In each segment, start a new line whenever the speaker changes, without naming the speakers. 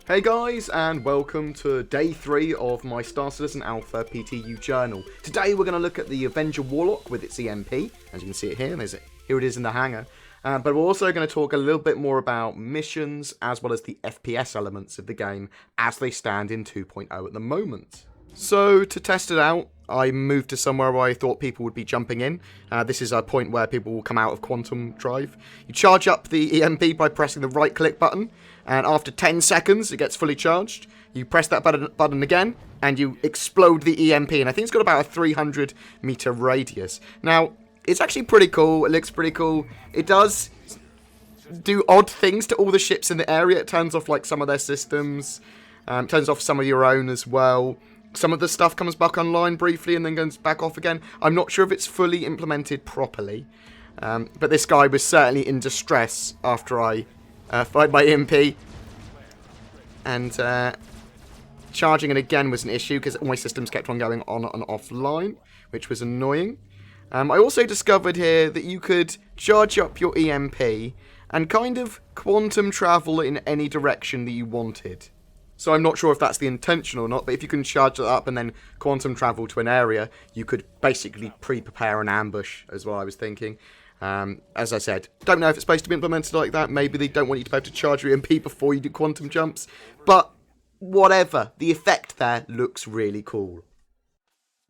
Hey guys, and welcome to day 3 of my Star Citizen Alpha PTU journal. Today we're going to look at the Avenger Warlock with its EMP, as you can see it here, here it is in the hangar. But we're also going to talk a little bit more about missions, as well as the FPS elements of the game, as they stand in 2.0 at the moment. So, to test it out, I moved to somewhere where I thought people would be jumping in. This is a point where people will come out of quantum drive. You charge up the EMP by pressing the right click button, and after 10 seconds it gets fully charged. You press that button again, and you explode the EMP, and I think it's got about a 300 meter radius. Now, it's actually pretty cool, it looks pretty cool. It does do odd things to all the ships in the area. It turns off like some of their systems, turns off some of your own as well. Some of the stuff comes back online briefly and then goes back off again. I'm not sure if it's fully implemented properly. But this guy was certainly in distress after I fired my EMP. And charging it again was an issue because all my systems kept on going on and offline, which was annoying. I also discovered here that you could charge up your EMP and kind of quantum travel in any direction that you wanted. So I'm not sure if that's the intention or not, but if you can charge it up and then quantum travel to an area, you could basically pre-prepare an ambush, is what I was thinking. As I said, don't know if it's supposed to be implemented like that. Maybe they don't want you to be able to charge your EMP before you do quantum jumps. But whatever, the effect there looks really cool.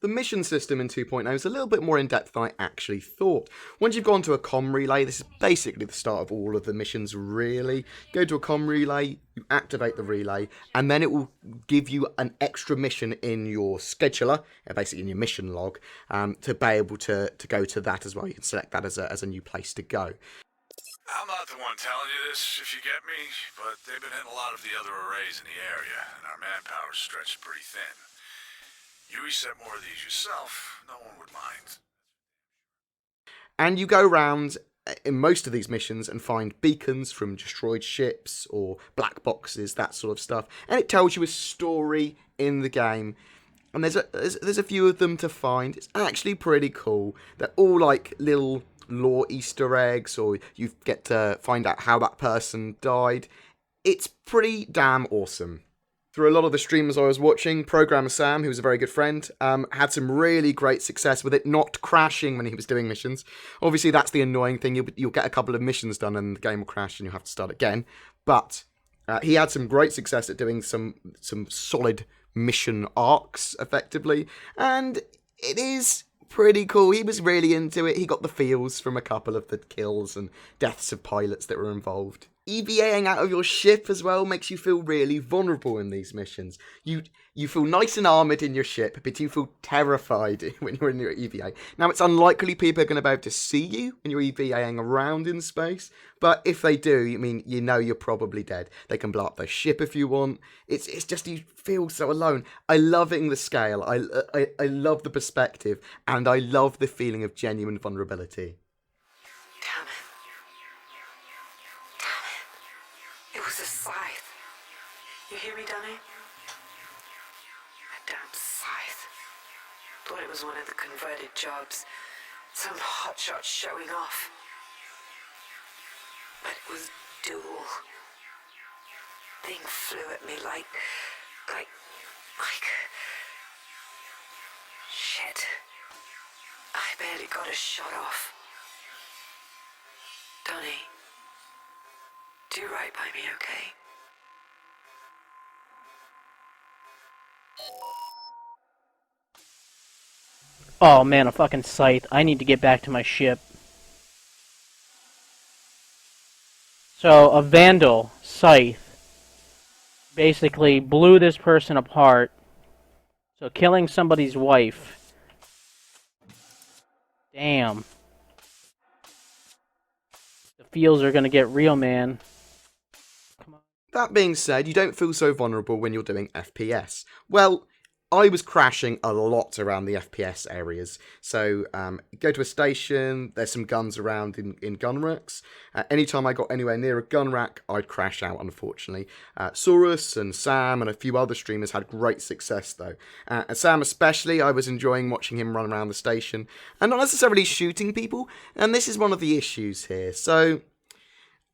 The mission system in 2.0 is a little bit more in-depth than I actually thought. Once you've gone to a comm relay, this is basically the start of all of the missions, really. You go to a comm relay, you activate the relay, and then it will give you an extra mission in your scheduler, basically in your mission log, to be able to go to that as well. You can select that as a new place to go.
I'm not the one telling you this, if you get me, but they've been hitting a lot of the other arrays in the area, and our manpower's stretched pretty thin. You reset more of these yourself, no one would mind.
And you go around in most of these missions and find beacons from destroyed ships or black boxes, that sort of stuff. And it tells you a story in the game. And there's a few of them to find. It's actually pretty cool. They're all like little lore Easter eggs, or you get to find out how that person died. It's pretty damn awesome. Through a lot of the streamers I was watching, Programmer Sam, who was a very good friend, had some really great success with it not crashing when he was doing missions. Obviously, that's the annoying thing. You'll get a couple of missions done and the game will crash and you'll have to start again. But he had some great success at doing some solid mission arcs, effectively. And it is pretty cool. He was really into it. He got the feels from a couple of the kills and deaths of pilots that were involved. EVAing out of your ship as well makes you feel really vulnerable in these missions. You feel nice and armoured in your ship, but you feel terrified when you're in your EVA. Now, it's unlikely people are going to be able to see you when you're EVAing around in space, but if they do, you know you're probably dead. They can blow up their ship if you want. It's just you feel so alone. I loving the scale. I love the perspective, and I love the feeling of genuine vulnerability.
It was a scythe. You hear me, Donnie? That damn scythe. Thought it was one of the converted jobs. Some hotshot showing off. But it was dual. Thing flew at me like... Shit. I barely got a shot off. Donnie. Do right by me, okay?
Oh man, a fucking scythe. I need to get back to my ship. So, a vandal scythe basically blew this person apart. So, killing somebody's wife. Damn. The feels are gonna get real, man.
That being said, you don't feel so vulnerable when you're doing FPS. Well, I was crashing a lot around the FPS areas. So, go to a station, there's some guns around in gun racks. Anytime I got anywhere near a gun rack, I'd crash out, unfortunately. Saurus and Sam and a few other streamers had great success, though. And Sam especially, I was enjoying watching him run around the station. And not necessarily shooting people, and this is one of the issues here. So,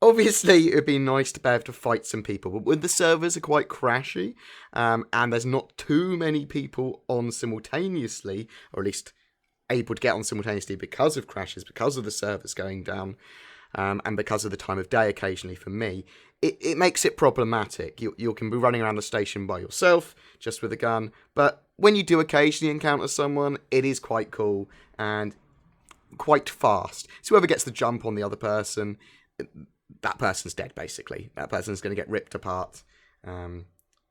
Obviously, it would be nice to be able to fight some people, but when the servers are quite crashy, and there's not too many people on simultaneously, or at least able to get on simultaneously because of crashes, because of the servers going down, and because of the time of day occasionally for me, it makes it problematic. You can be running around the station by yourself, just with a gun, but when you do occasionally encounter someone, it is quite cool and quite fast. So whoever gets the jump on the other person, that person's dead, basically. That person's going to get ripped apart,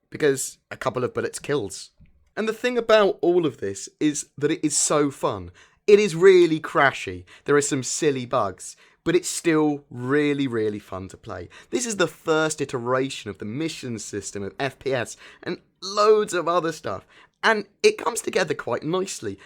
because a couple of bullets kills. And the thing about all of this is that it is so fun. It is really crashy. There are some silly bugs, but it's still really, really fun to play. This is the first iteration of the mission system of FPS and loads of other stuff. And it comes together quite nicely.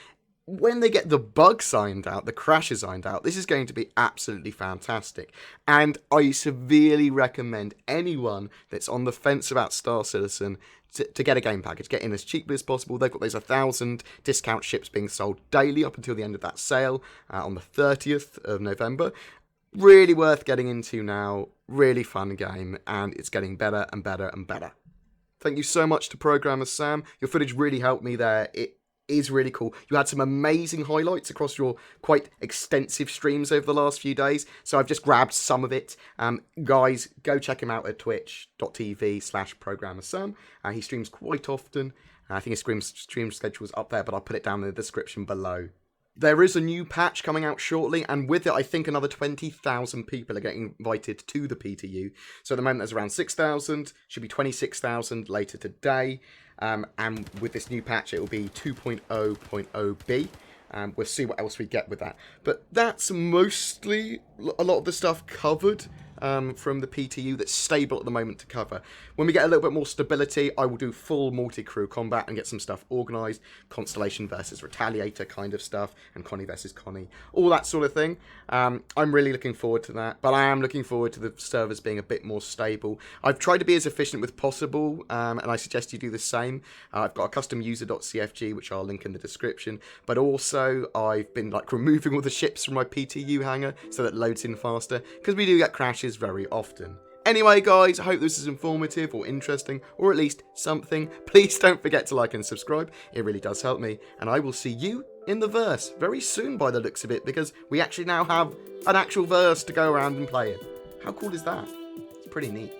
When they get the bugs ironed out, the crashes ironed out, this is going to be absolutely fantastic. And I severely recommend anyone that's on the fence about Star Citizen to get a game package. Get in as cheaply as possible. They've got those 1,000 discount ships being sold daily up until the end of that sale on the 30th of November. Really worth getting into now. Really fun game, and it's getting better and better and better. Thank you so much to Programmer Sam. Your footage really helped me there. It is really cool. You had some amazing highlights across your quite extensive streams over the last few days, so I've just grabbed some of it. Guys, go check him out at twitch.tv/programmersam. He streams quite often. I think his stream schedule is up there, but I'll put it down in the description below. There is a new patch coming out shortly, and with it I think another 20,000 people are getting invited to the PTU. So at the moment there's around 6,000, should be 26,000 later today. And with this new patch, it will be 2.0.0b. We'll see what else we get with that. But that's mostly a lot of the stuff covered from the PTU that's stable at the moment to cover. When we get a little bit more stability, I will do full multi-crew combat and get some stuff organised. Constellation versus Retaliator kind of stuff, and Connie versus Connie. All that sort of thing. I'm really looking forward to that, but I am looking forward to the servers being a bit more stable. I've tried to be as efficient as possible, and I suggest you do the same. I've got a custom user.cfg, which I'll link in the description, but also I've been removing all the ships from my PTU hangar so that it loads in faster, because we do get crashes very often. Anyway, guys, I hope this is informative or interesting, or at least something. Please don't forget to like and subscribe. It really does help me. And I will see you in the verse very soon by the looks of it, because we actually now have an actual verse to go around and play in. How cool is that? It's pretty neat.